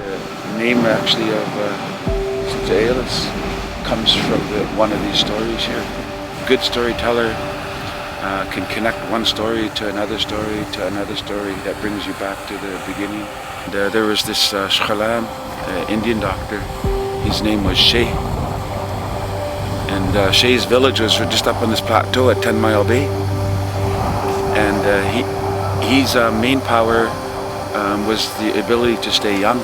The name actually of Aeolus comes from one of these stories here. Good storyteller can connect one story to another story to another story that brings you back to the beginning. And, there was this Shkalam, Indian doctor. His name was Shay. And Shay's village was just up on this plateau at 10 Mile Bay. And his main power was the ability to stay young.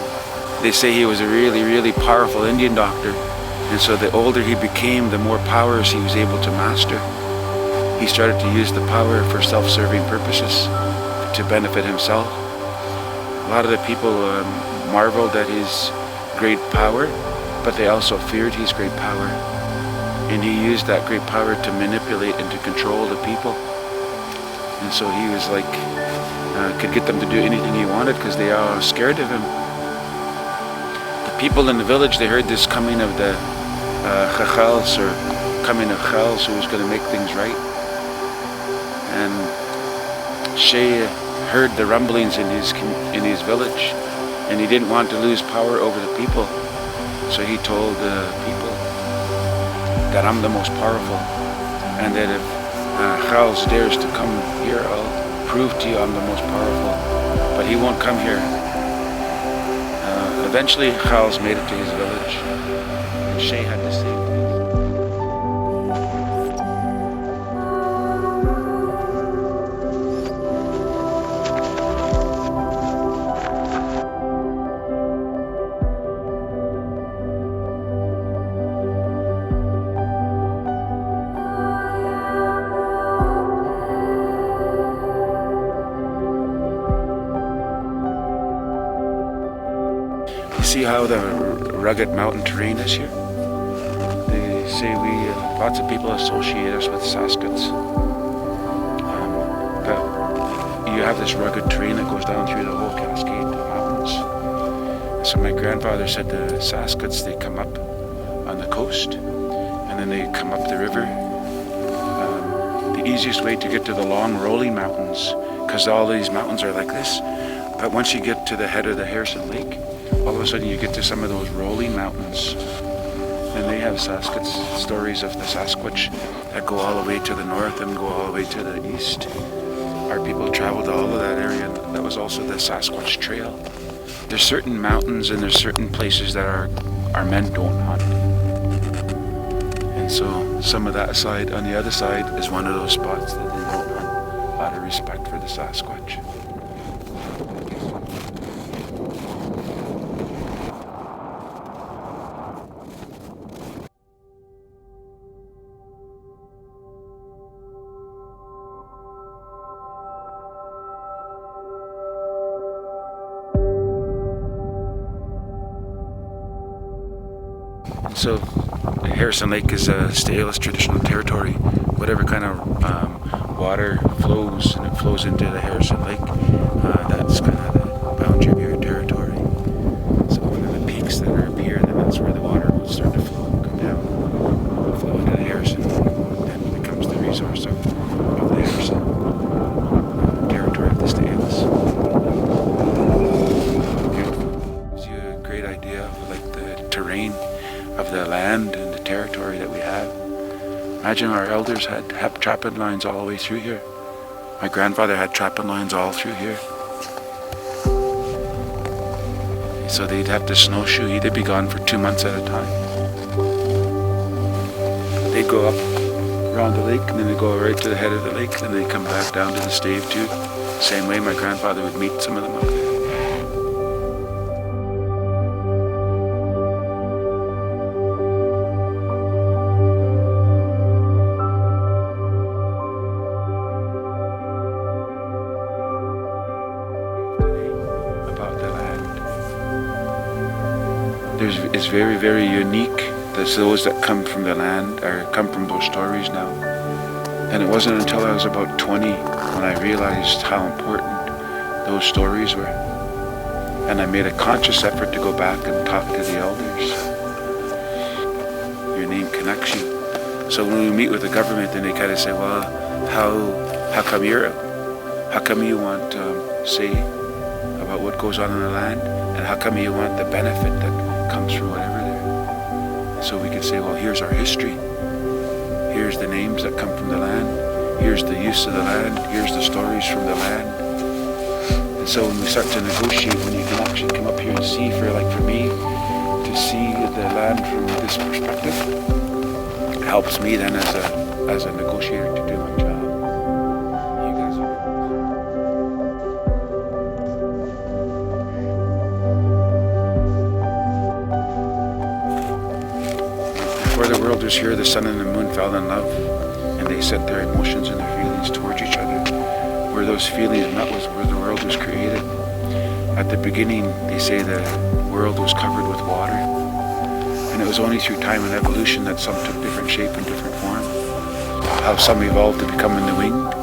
They say he was a really, really powerful Indian doctor. And so the older he became, the more powers he was able to master. He started to use the power for self-serving purposes to benefit himself. A lot of the people marveled at his great power, but they also feared his great power. And he used that great power to manipulate and to control the people. And so he was like, could get them to do anything he wanted because they are scared of him. The people in the village, they heard this coming of the Chachals, or coming of Chals, who was going to make things right. And Shay heard the rumblings in his village, and he didn't want to lose power over the people. So he told the people that I'm the most powerful, and that if Chals dares to come here, I'll prove to you I'm the most powerful. But he won't come here. Eventually, Chals made it to his village, and Shay had to save him. See how the rugged mountain terrain is here? They say lots of people associate us with Saskats. But you have this rugged terrain that goes down through the whole cascade of mountains. So my grandfather said the Saskats, they come up on the coast, and then they come up the river. The easiest way to get to the long rolling mountains, because all these mountains are like this, but once you get to the head of the Harrison Lake, all of a sudden you get to some of those rolling mountains, and they have Saskats, stories of the Sasquatch that go all the way to the north and go all the way to the east. Our people traveled all of that area, and that was also the Sasquatch Trail. There's certain mountains and there's certain places that our men don't hunt. And so some of that side, on the other side, is one of those spots that they don't hunt out of respect for the Sasquatch. So Harrison Lake is a Aeolus traditional territory. Whatever kind of water flows, and it flows into the Harrison Lake, that's kind of the boundary of your territory. So one of the peaks that are up here, then that's where the water will start to flow and come down, flow into the Harrison, and it becomes the resource of the Harrison territory of the Aeolus. Gives you a great idea of like the terrain of the land and the territory that we have. Imagine our elders had trapping lines all the way through here. My grandfather had trapping lines all through here. So they'd have to snowshoe. They'd be gone for 2 months at a time. They'd go up around the lake, and then they'd go right to the head of the lake, and they'd come back down to the stave too. Same way my grandfather would meet some of them up there. It's very, very unique. There's those that come from the land, or come from those stories now. And it wasn't until I was about 20 when I realized how important those stories were. And I made a conscious effort to go back and talk to the elders. Your name connects you. So when we meet with the government, then they kind of say, well, how come you're out? How come you want say about what goes on in the land? And how come you want the benefit that comes from whatever there? So we could say, well, here's our history. Here's the names that come from the land. Here's the use of the land. Here's the stories from the land. And so when we start to negotiate, when you can actually come up here and see, for me, to see the land from this perspective, it helps me then as a negotiator to do my job. You guys are... Before the world was here, the sun and the moon fell in love, and they sent their emotions and their feelings towards each other. Where those feelings met was where the world was created. At the beginning, they say the world was covered with water, and it was only through time and evolution that some took different shape and different form. How some evolved to becoming the winged,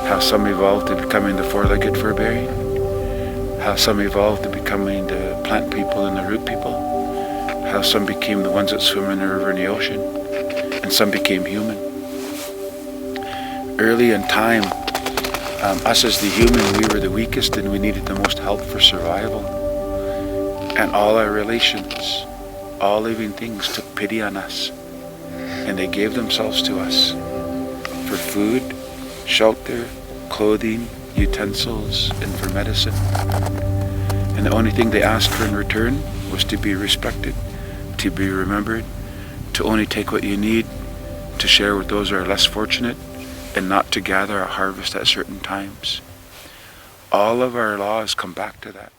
how some evolved to becoming the four-legged fur-bearing, how some evolved to becoming the plant people and the root people, how some became the ones that swim in the river and the ocean, and some became human. Early in time, us as the human, we were the weakest and we needed the most help for survival. And all our relations, all living things took pity on us, and they gave themselves to us for food, shelter, clothing, utensils, and for medicine. And the only thing they asked for in return was to be respected, to be remembered, to only take what you need, to share with those who are less fortunate, and not to gather a harvest at certain times. All of our laws come back to that.